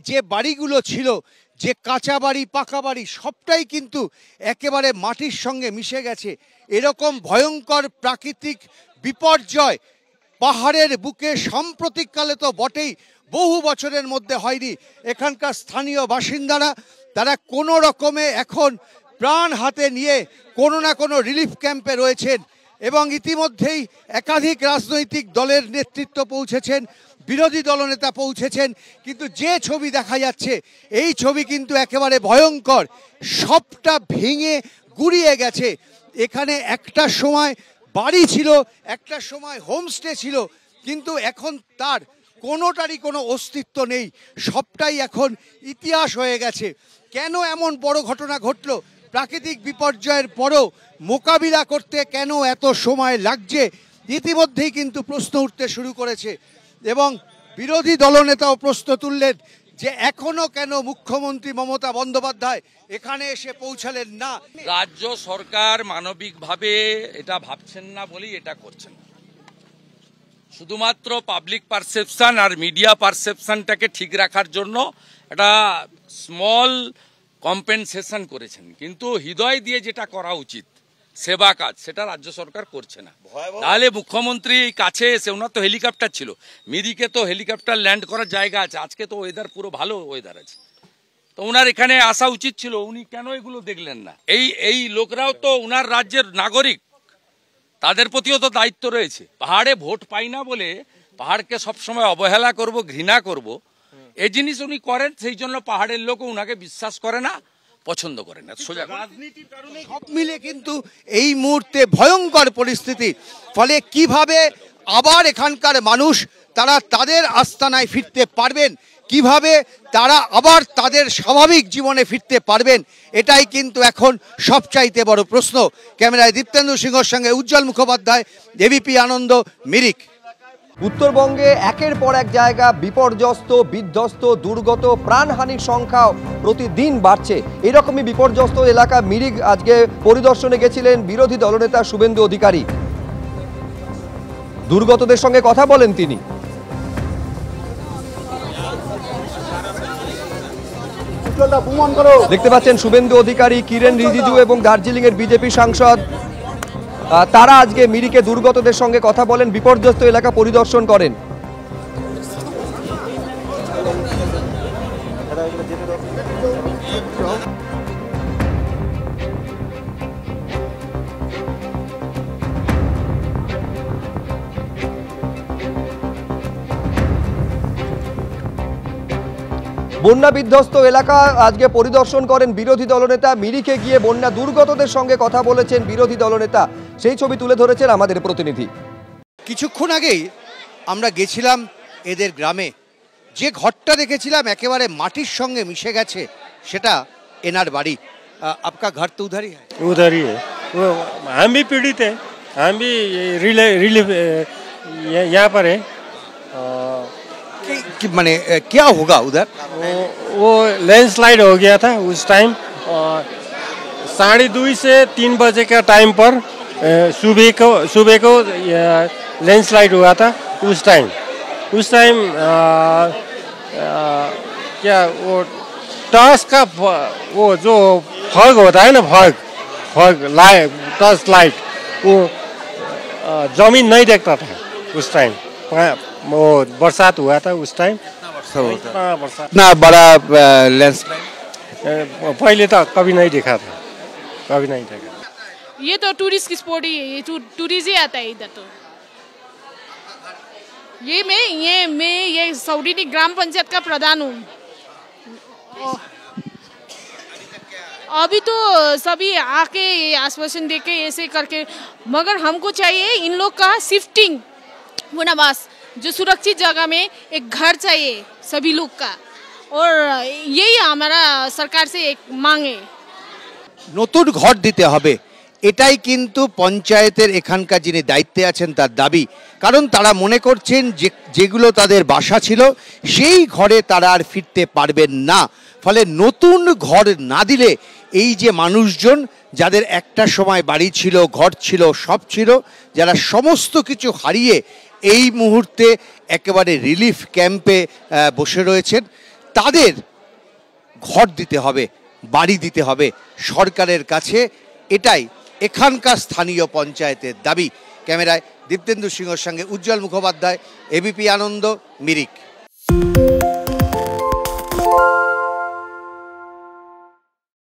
যে বাড়িগুলো ছিল, যে কাঁচা বাড়ি পাকা বাড়ি সবটাই কিন্তু একেবারে মাটির সঙ্গে মিশে গেছে। এরকম ভয়ঙ্কর প্রাকৃতিক বিপর্যয় পাহাড়ের বুকে সাম্প্রতিককালে তো বটেই, বহু বছরের মধ্যে হয়নি। এখানকার স্থানীয় বাসিন্দারা তারা কোনো রকমে এখন প্রাণ হাতে নিয়ে কোনো না কোনো রিলিফ ক্যাম্পে রয়েছেন এবং ইতিমধ্যেই একাধিক রাজনৈতিক দলের নেতৃত্ব পৌঁছেছেন, বিরোধী দলনেতা পৌঁছেছেন। কিন্তু যে ছবি দেখা যাচ্ছে এই ছবি কিন্তু একেবারে ভয়ঙ্কর, সবটা ভেঙে গুড়িয়ে গেছে। এখানে একটা সময় বাড়ি ছিল, একটা সময় হোমস্টে ছিল, কিন্তু এখন তার কোনোটারই কোনো অস্তিত্ব নেই, সবটাই এখন ইতিহাস হয়ে গেছে। কেন এমন বড় ঘটনা ঘটলো? প্রাকৃতিক বিপর্যয়ের পরও মোকাবিলা করতে কেন এত সময় লাগছে, ইতিমধ্যেই কিন্তু প্রশ্ন উঠতে শুরু করেছে এবং বিরোধী দলনেতাও প্রশ্ন তুললেন যে এখনো কেন মুখ্যমন্ত্রী মমতা বন্দ্যোপাধ্যায় এখানে এসে পৌঁছালেন না। রাজ্য সরকার মানবিকভাবে এটা ভাবছেন না বলেই এটা করছেন। শুধুমাত্র পাবলিক পারসেপশন আর মিডিয়া পারসেপশনটাকে ঠিক রাখার জন্য একটা স্মল কম্পেনসেশন করেছেন, কিন্তু হৃদয় দিয়ে যেটা করা উচিত সেবা কাজ সেটা রাজ্য সরকার করছে না। তাহলে মুখ্যমন্ত্রী কাছে এসে, ওনার তো হেলিকপ্টার ছিল, মিরিকে তো হেলিকপ্টার ল্যান্ড করার জায়গা আছে, আজকে তো ওয়েদার পুরো ভালো ওয়েদার আছে, তো ওনার এখানে আসা উচিত ছিল। উনি কেন এগুলো দেখলেন না? এই লোকরাও তো ওনার রাজ্যের নাগরিক, তাদের প্রতিও তো দায়িত্ব রয়েছে। পাহাড়ে ভোট পাই না বলে পাহাড়কে সবসময় অবহেলা করব, ঘৃণা করব, এই জিনিস উনি করেন। সেই জন্য পাহাড়ের লোক ওনাকে বিশ্বাস করে না, পছন্দ করে না। সোজা রাজনীতির কারণে সব মিলে কিন্তু এই মুহূর্তে ভয়ঙ্কর পরিস্থিতি। ফলে কিভাবে আবার এখানকার মানুষ তারা তাদের আস্তানায় ফিরতে পারবেন, কিভাবে তারা আবার তাদের স্বাভাবিক জীবনে ফিরতে পারবেন, এটাই কিন্তু এখন সবচাইতে বড় প্রশ্ন। ক্যামেরায় দীপ্তেন্দু সিংহর সঙ্গে উজ্জ্বল মুখোপাধ্যায়, এবিপি আনন্দ, মিরিক। উত্তরবঙ্গে একের পর এক জায়গা বিপর্যস্ত, বিধ্বস্ত, দুর্গত, প্রাণহানির সংখ্যাও প্রতিদিন বাড়ছে। এরকমই বিপর্যস্ত এলাকা মিরিক আজকে পরিদর্শনে গেছিলেন বিরোধী দলনেতা শুভেন্দু অধিকারী। দুর্গতদের সঙ্গে কথা বলেন তিনি। দেখতে পাচ্ছেন শুভেন্দু অধিকারী, কিরেন রিজিজু এবং দার্জিলিং এর বিজেপি সাংসদ তারা আজকে মিরিকে দুর্গতদের সঙ্গে কথা বলেন, বিপর্যস্ত এলাকা পরিদর্শন করেন। বন্যা বিধ্বস্ত এলাকা আজকে পরিদর্শন করেন বিরোধী দলনেতা। মিরিকে গিয়ে বন্যা দুর্গতদের সঙ্গে কথা বলেছেন বিরোধী দলনেতা, সেই ছবি তুলে ধরেছেন আমাদের প্রতিনিধি। কিছুক্ষণ আগেই আমরা গেছিলাম এদের গ্রামে, যে ঘরটা দেখেছিলাম একেবারে মাটির সঙ্গে মিশে গেছে, সেটা এনার বাড়ি। आपका घर तो उधर ही है? उधर ही है। वो हम भी पीड़ित है, हम भी रिलीफ यहाँ पर है। माने क्या होगा उधर? वो लैंडस्लाइड हो गया था उस टाइम, 2:30 से 3 बजे का टाइम पर सुबह को लैंडस्लाइड हुआ था। उस टाइम क्या वो टॉस का वो जो फॉग होता है ना, फॉग लाइट, टॉस लाइट, वो जमीन नहीं देखता था उस टाइम। वो बरसात हुआ था उस टाइम, इतना बड़ा लैंडस्लाइड पहले तो कभी नहीं देखा था, कभी नहीं देखा। ये तो टूरिस्ट की स्पॉट ही है, ये टूरिस्ट ही आता है इधर। तो मैं सौडीनी ग्राम पंचायत का प्रधान हूँ। अभी तो सभी आके आश्वासन देके ऐसे करके, मगर हमको चाहिए इन लोग का शिफ्टिंग, पुनर्वास, जो सुरक्षित जगह में एक घर चाहिए सभी लोग का, और यही हमारा सरकार से एक मांग है। নতুন ঘর দিতে হবে, এটাই কিন্তু পঞ্চায়েতের এখানকার যিনি দায়িত্বে আছেন তার দাবি। কারণ তারা মনে করছেন যে যেগুলো তাদের বাসা ছিল সেই ঘরে তারা আর ফিরতে পারবেন না। ফলে নতুন ঘর না দিলে এই যে মানুষজন যাদের একটা সময় বাড়ি ছিল, ঘর ছিল, সব ছিল, যারা সমস্ত কিছু হারিয়ে এই মুহূর্তে একেবারে রিলিফ ক্যাম্পে বসে রয়েছেন, তাদের ঘর দিতে হবে, বাড়ি দিতে হবে সরকারের কাছে, এটাই এখানকার স্থানীয় পঞ্চায়েতের দাবি। ক্যামেরায় দীপ্তেন্দু সিংহর সঙ্গে উজ্জ্বল মুখোপাধ্যায়, এবিপি আনন্দ, মিরিক।